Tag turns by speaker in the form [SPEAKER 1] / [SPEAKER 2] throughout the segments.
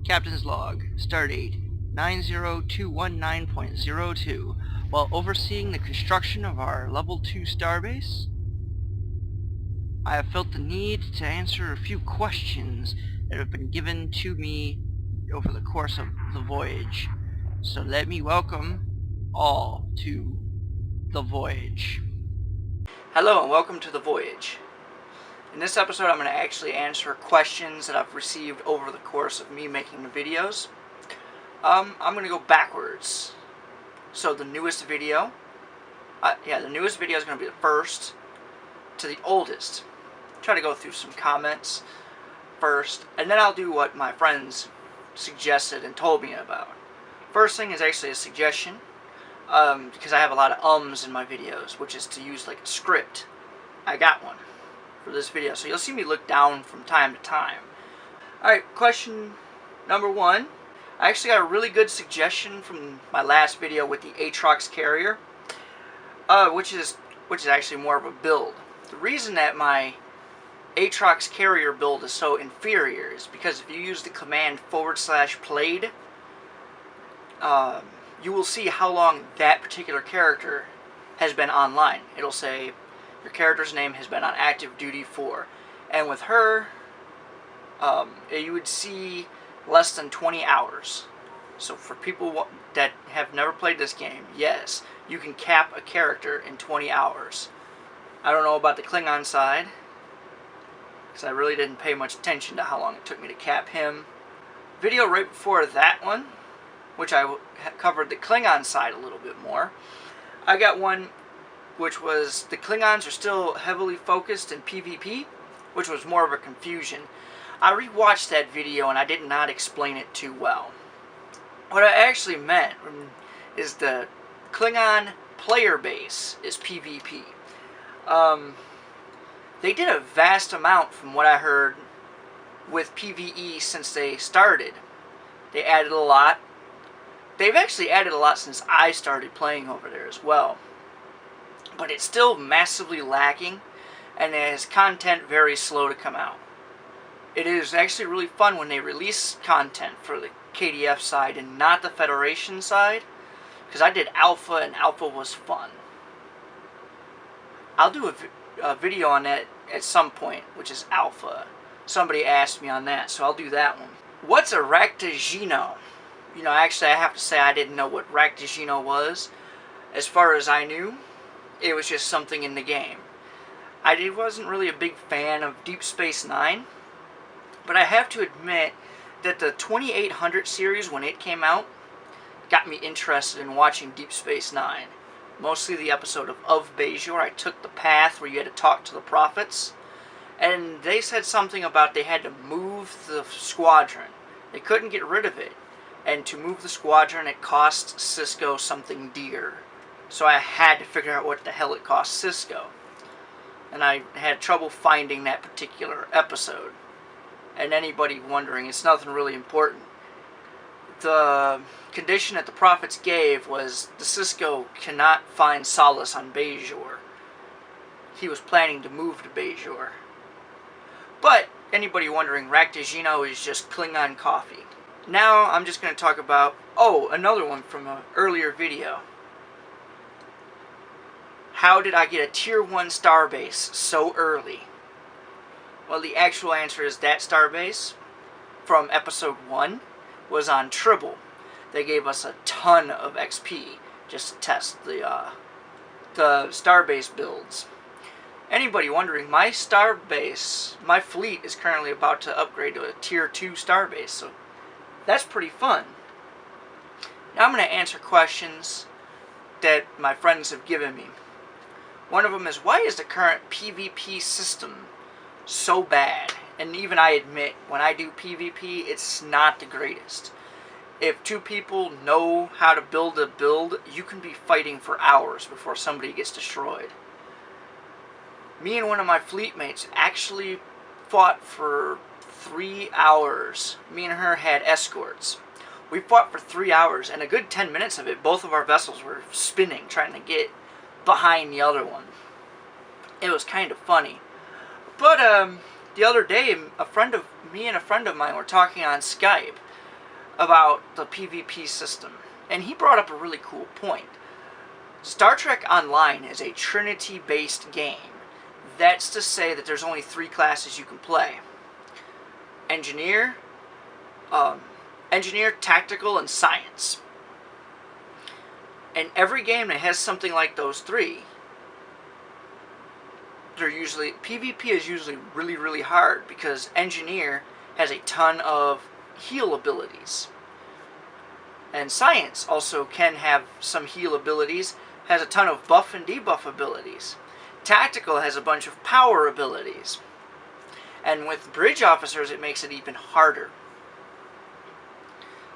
[SPEAKER 1] Captain's Log, Stardate 90219.02. While overseeing the construction of our Level 2 starbase, I have felt the need to answer a few questions that have been given to me over the course of the voyage. So let me welcome all to the voyage. Hello and welcome to the voyage. In this episode I'm going to actually answer questions that I've received over the course of me making the videos. I'm going to go backwards. So the newest video, the newest video is going to be the first to the oldest. Try to go through some comments first, and then I'll do what my friends suggested and told me about. First thing is actually a suggestion, because I have a lot of ums in my videos, which is to use like a script. I got one for this video, so you'll see me look down from time to time. Alright, question number one. I actually got a really good suggestion from my last video with the Aatrox carrier, which is actually more of a build. The reason that my Aatrox carrier build is so inferior is because if you use the command /played, you will see how long that particular character has been online. It'll say your character's name has been on active duty for, and with her, you would see less than 20 hours. So for people that have never played this game, yes, you can cap a character in 20 hours. I don't know about the Klingon side, because I really didn't pay much attention to how long it took me to cap him. Video right before that one, which I covered the Klingon side a little bit more, I got one which was the Klingons are still heavily focused in PvP, which was more of a confusion. I rewatched that video and I did not explain it too well. What I actually meant is the Klingon player base is PvP. They did a vast amount from what I heard with PvE since they started. They added a lot. They've actually added a lot since I started playing over there as well. But it's still massively lacking, and it has content very slow to come out. It is actually really fun when they release content for the KDF side and not the Federation side, because I did Alpha and Alpha was fun. I'll do a video on that at some point, which is Alpha. Somebody asked me on that, so I'll do that one. What's a Raktajino? You know, actually I have to say I didn't know what Raktajino was. As far as I knew, it was just something in the game. I wasn't really a big fan of Deep Space Nine, but I have to admit that the 2800 series, when it came out, got me interested in watching Deep Space Nine. Mostly the episode of Bajor. I took the path where you had to talk to the prophets, and they said something about they had to move the squadron. They couldn't get rid of it, and to move the squadron it cost Cisco something dear. So I had to figure out what the hell it cost Cisco. And I had trouble finding that particular episode. And anybody wondering, it's nothing really important. The condition that the prophets gave was the Cisco cannot find solace on Bajor. He was planning to move to Bajor. But anybody wondering, Raktajino is just Klingon coffee. Now I'm just going to talk about, another one from an earlier video. How did I get a Tier 1 starbase so early? Well, the actual answer is that starbase from episode 1 was on Tribble. They gave us a ton of XP just to test the starbase builds. Anybody wondering, my starbase, my fleet is currently about to upgrade to a Tier 2 starbase, so that's pretty fun. Now I'm going to answer questions that my friends have given me. One of them is, why is the current PvP system so bad? And even I admit, when I do PvP, it's not the greatest. If two people know how to build a build, you can be fighting for hours before somebody gets destroyed. Me and one of my fleet mates actually fought for 3 hours. Me and her had escorts. We fought for 3 hours, and a good 10 minutes of it, both of our vessels were spinning, trying to get behind the other one. It was kind of funny. But the other day, me and a friend of mine were talking on Skype, about the PvP system, and he brought up a really cool point. Star Trek Online is a Trinity-based game. That's to say that there's only 3 classes you can play. Engineer, Tactical, and Science. And every game that has something like those 3, PvP is usually really, really hard, because Engineer has a ton of heal abilities. And Science also can have some heal abilities, has a ton of buff and debuff abilities. Tactical has a bunch of power abilities. And with Bridge Officers, it makes it even harder.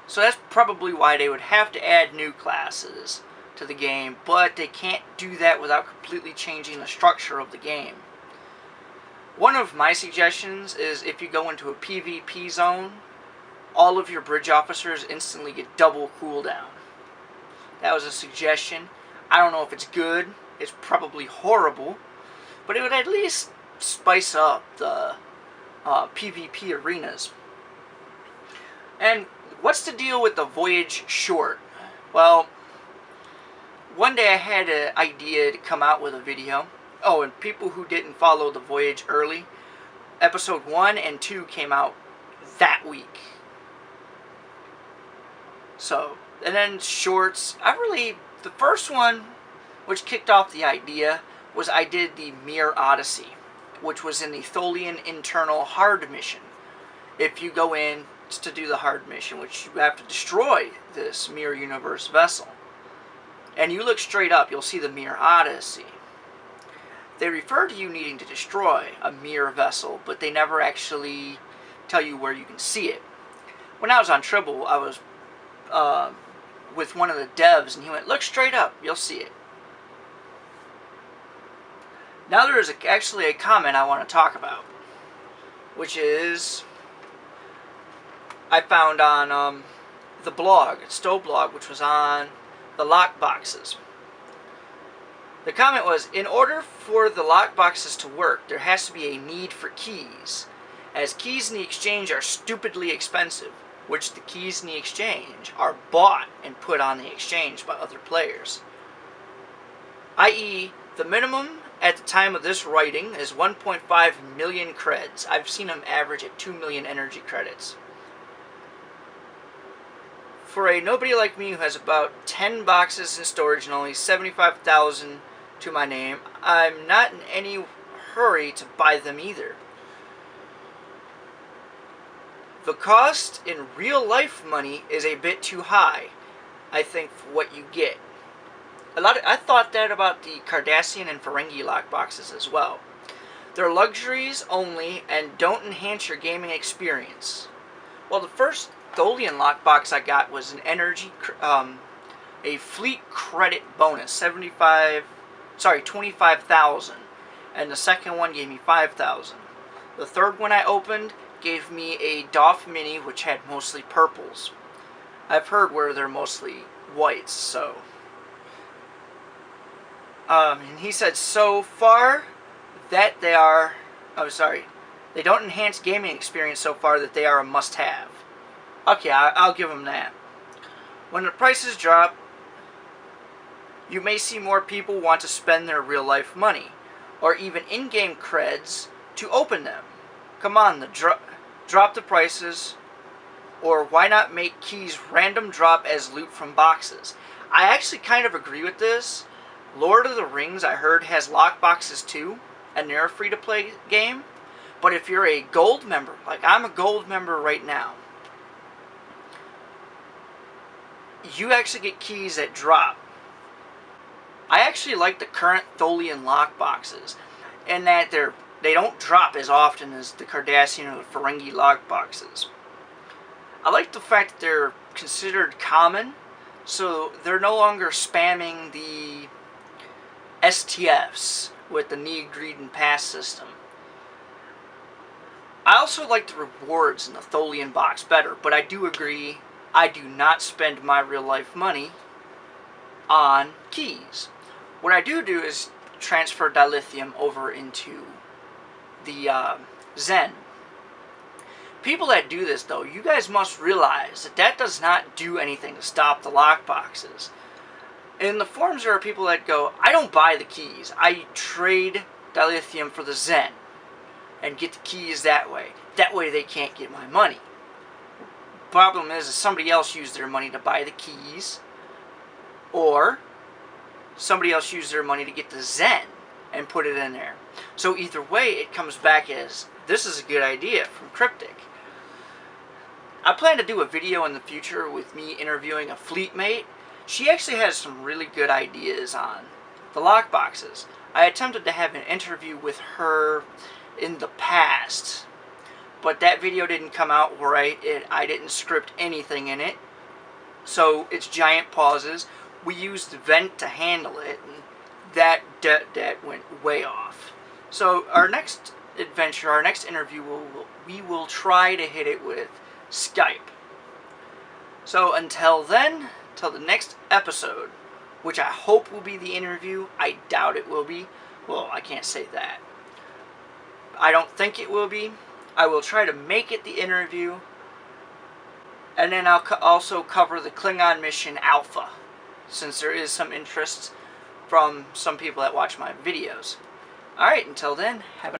[SPEAKER 1] So that's probably why they would have to add new classes to the game, but they can't do that without completely changing the structure of the game. One of my suggestions is if you go into a PvP zone, all of your Bridge Officers instantly get double cooldown. That was a suggestion. I don't know if it's good. It's probably horrible, but it would at least spice up the PvP arenas. And what's the deal with the Voyage short? Well, one day I had an idea to come out with a video. Oh, and people who didn't follow the Voyage early, episode 1 and 2 came out that week. So, and then shorts, the first one, which kicked off the idea, was I did the Mirror Odyssey, which was in the Tholian Internal Hard Mission. If you go in to do the hard mission, which you have to destroy this Mirror Universe vessel, and you look straight up, you'll see the Mirror Odyssey. They refer to you needing to destroy a mirror vessel, but they never actually tell you where you can see it. When I was on Tribble, I was with one of the devs, and he went, look straight up, you'll see it. Now there is actually a comment I want to talk about, which is, I found on the blog, Stowe blog, which was on the lockboxes. The comment was, in order for the lockboxes to work, there has to be a need for keys, as keys in the exchange are stupidly expensive, which the keys in the exchange are bought and put on the exchange by other players. I.e., the minimum at the time of this writing is 1.5 million creds. I've seen them average at 2 million energy credits. For a nobody like me who has about 10 boxes in storage and only 75,000 to my name, I'm not in any hurry to buy them either. The cost in real life money is a bit too high, I think, for what you get. I thought that about the Cardassian and Ferengi lockboxes as well. They're luxuries only and don't enhance your gaming experience. Well, the first Tholian lockbox I got was an a fleet credit bonus, 25,000, and the second one gave me 5,000. The third one I opened gave me a Doff Mini, which had mostly purples. I've heard where they're mostly whites, so. And he said so far that they are, they don't enhance gaming experience so far that they are a must-have. Okay, I'll give them that. When the prices drop, you may see more people want to spend their real-life money, or even in-game creds, to open them. Come on, drop the prices, or why not make keys random drop as loot from boxes? I actually kind of agree with this. Lord of the Rings, I heard, has lockboxes too, and they're a free-to-play game. But if you're a gold member, like I'm a gold member right now, you actually get keys that drop. I actually like the current Tholian lockboxes, in that they don't drop as often as the Cardassian or the Ferengi lockboxes. I like the fact that they're considered common, so they're no longer spamming the STFs with the Need, Greed, and Pass system. I also like the rewards in the Tholian box better, but I do agree I do not spend my real-life money on keys. What I do is transfer dilithium over into the Zen.
[SPEAKER 2] people that do this, though, you guys must realize that that does not do anything to stop the lockboxes. In the forums, there are people that go, I don't buy the keys. I trade dilithium for the Zen and get the keys that way. That way they can't get my money. Problem is somebody else used their money to buy the keys, or somebody else used their money to get the Zen and put it in there. So either way, it comes back as, this is a good idea from Cryptic. I plan to do a video in the future with me interviewing a fleet mate. She actually has some really good ideas on the lockboxes. I attempted to have an interview with her in the past, but that video didn't come out right. I didn't script anything in it, so it's giant pauses. We used Vent to handle it, and that went way off. So our next adventure, our next interview, we will try to hit it with Skype. So until then, till the next episode, which I hope will be the interview. I doubt it will be. Well, I can't say that. I don't think it will be. I will try to make it the interview. And then I'll also cover the Klingon mission Alpha, since there is some interest from some people that watch my videos. Alright, until then, have a